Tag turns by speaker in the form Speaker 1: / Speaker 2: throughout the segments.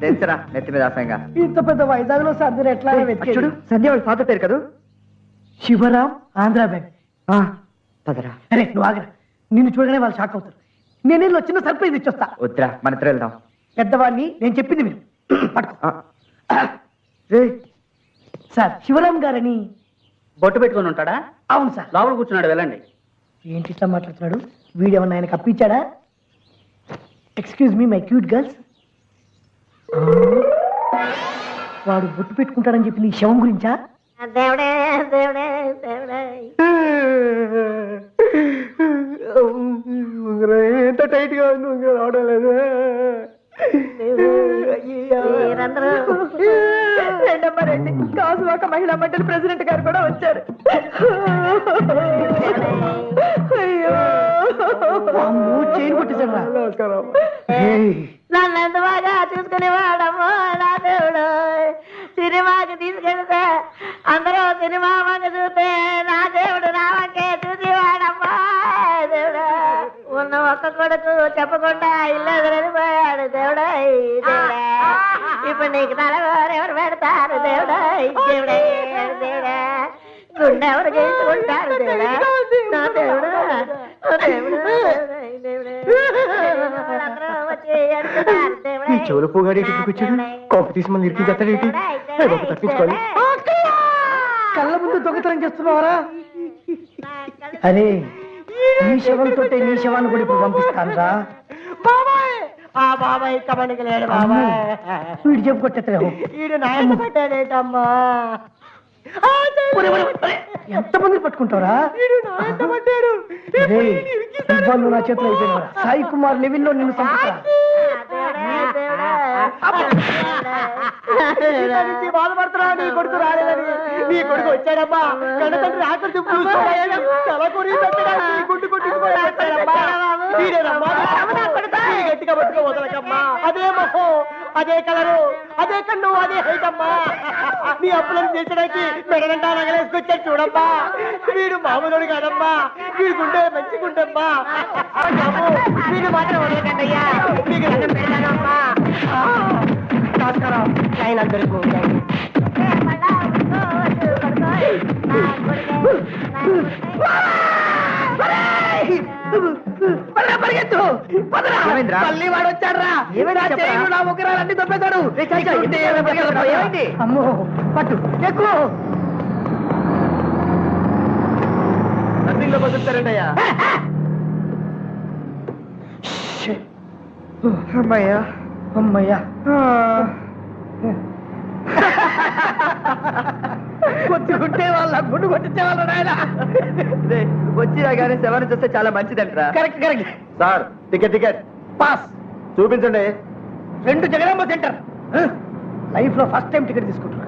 Speaker 1: తెలుసురా నెత్తి మీద ఆశంగా.
Speaker 2: ఇంత పెద్ద వైజాగ్ లో సర్దిని ఎట్లా
Speaker 1: చూడు సంధ్య వాళ్ళ ఫాదర్ పేరు కదా,
Speaker 2: శివరాం ఆంధ్ర బ్యాంక్.
Speaker 1: పదరా.
Speaker 2: అరే నువ్వు ఆగరా, నిన్ను చూడగానే వాళ్ళు షాక్ అవుతారు. నేను వీళ్ళు చిన్న సర్ప్రైజ్ ఇచ్చొస్తా.
Speaker 1: వద్దురా, మన ఇద్దరు వెళ్దాం.
Speaker 2: పెద్దవాడిని నేను చెప్పింది మీరు పట్టుకో.
Speaker 1: రే
Speaker 2: సార్ శివరాం గారని.
Speaker 3: బొట్టు పెట్టుకొని ఉంటాడా?
Speaker 2: అవును సార్.
Speaker 3: లోపల కూర్చున్నాడు, వెళ్ళండి.
Speaker 2: ఏంటి ఇట్లా మాట్లాడుతున్నాడు? వీడేమన్నా ఆయన కప్పించాడా? Excuse me my cute girls. వాడు బొట్టు పెట్టుకుంటాడని చెప్పి నీ శవం గురించా?
Speaker 4: దేవుడే దేవుడే దేవుడే
Speaker 2: ఎంత టైట్ గా ఉంది, రావడం లేదు. కాసువాక మహిళా మండలి ప్రెసిడెంట్ గారు కూడా వచ్చారు. చైన్ కొట్టేశాడు. నమస్కారం.
Speaker 4: నన్ను ఎంత బాగా చూసుకునేవాడమ్మో నా దేవుడు. సినిమాకి తీసుకెళ్తే అందరూ సినిమా వంక చూస్తే నా దేవుడు నా వంకే చూసేవాడమ్మా దేవుడా. ఉన్న ఒక్క కొడుకు చెప్పకుండా ఇల్లు ఎదురైపోయాడు దేవుడా. దేవుడా ఇప్పుడు నీకు తలవారు ఎవరు పెడతారు దేవుడా. దేవుడా దేవుడా గుండె ఎవరు చేసుకుంటారు దేవుడా. నా దేవుడు
Speaker 2: ఈ చెవుల పోగాడు వచ్చాడు. కాఫీ తీసి మన ఇరికి చేస్తాడేంటి? తప్పించుకోవాలి. కళ్ళ ముందు దొంగతనం చేస్తున్నావారా? అరే నీ శవంతో నీ శవాన్ని కూడా ఇప్పుడు పంపిస్తాను రా.
Speaker 4: బాబాయ్ కమనికి లేడు బాబాయ్.
Speaker 2: వీడు చెప్పు కొట్టేస్తాడు.
Speaker 4: వీడు నాయన పెట్టాడేటమ్మా.
Speaker 2: ఎంతమంది పట్టుకుంటారా? ఇబ్బంది నా చేతిలో అయిపోయినా. సాయి కుమార్ లెవెల్లో నిన్ను చంపుతా.
Speaker 4: బాధపడుతున్నా నీ కొడుకు రాలేదని. నీ కొడుకు వచ్చాడమ్మా. కన్నతండ్రి ఆకలి గుడ్డు గట్టిగా పట్టుకో వదలకమ్మా. అదే మొహం, అదే కలరు, అదే కన్ను, అదే హైట్ అమ్మా. నీ అప్పులను తీర్చడానికి మెడలంటా నగలేసుకొచ్చాడు చూడమ్మా. వీడు మామూలుడు కాదమ్మా. వీడు గుండె మంచి గుండమ్మా. వీడు మాత్రం వదలకండి అయ్యా. మీకు దండం పెడతానమ్మా. నమస్కారం. ఆయన అందరికీ మళ్ళీ వాడు వచ్చాడ్రా. నా ముగ్గురాలన్నీ తప్పేశాడు.
Speaker 2: అమ్మో పట్టు ఎక్కువ.
Speaker 1: నదిలో బతుకుతారండి అయ్యా. అమ్మయ్యా
Speaker 2: అమ్మయ్యా. కొట్టుకుంటే వాళ్ళ గుండు కొట్టించే వాళ్ళు నాయన.
Speaker 1: వచ్చి కానీ సెవెన్ చూస్తే చాలా మంచిదంటరా.
Speaker 2: Correct correct.
Speaker 1: Sir ticket ticket
Speaker 2: pass
Speaker 1: చూపించండి.
Speaker 2: 2 జగదాంబ సెంటర్. లైఫ్ లో ఫస్ట్ టైం టికెట్ తీసుకుంటున్నా.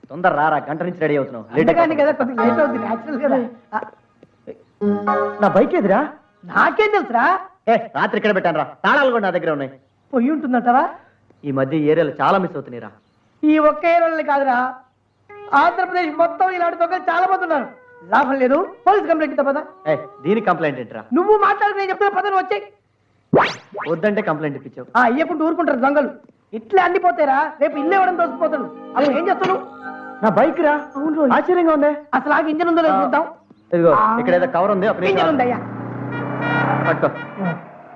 Speaker 1: తొందర రారా, గంట నుంచి రెడీ అవుతున్నావు.
Speaker 2: కదా కొద్దిగా లేట్ అవుతుంది. న్యాచురల్ కదా.
Speaker 1: నా బైక్ ఎదురా?
Speaker 2: నాకేం తెలుసురా?
Speaker 1: రాత్రి ఇక్కడ పెట్టాను రా. తాళాలు కూడా నా దగ్గర ఉన్నాయి.
Speaker 2: పొయ్యి ఉంటుందంటావా?
Speaker 1: ఈ మధ్య ఏరియాలో చాలా మిస్ అవుతున్నాయిరా.
Speaker 2: ఈ ఒక్క ఏరియాలో కాదురా, ఆంధ్రప్రదేశ్ మొత్తం ఇలాంటి దొంగలు చాలా మంది ఉన్నారు. లాభం లేదు, పోలీస్ కంప్లైంట్ ఇస్తా పదా.
Speaker 1: దీనికి కంప్లైంట్ ఏంటిరా?
Speaker 2: నువ్వు మాట్లాడుకు నేను చెప్తున్నా పదను వచ్చి.
Speaker 1: వద్దంటే కంప్లైంట్ ఇప్పించావు.
Speaker 2: ఇయ్యకుండా ఊరుకుంటారు దొంగలు. ఇట్లే అండిపోతారా? రేపు ఇల్లు ఇవ్వడం దోసిపోతాడు. అసలు ఏం చేస్తాను?
Speaker 1: నా బైక్ రా.
Speaker 2: అవును,
Speaker 1: ఆశ్చర్యంగా ఉంది.
Speaker 2: అసలు ఆగి ఇంజన్ ఉందో లేదు చూద్దాం.
Speaker 1: ఇదిగో ఇక్కడ ఏదో కవర్ ఉంది.
Speaker 2: ఇంజన్ ఉందయ్యా.
Speaker 1: పట్టుకో.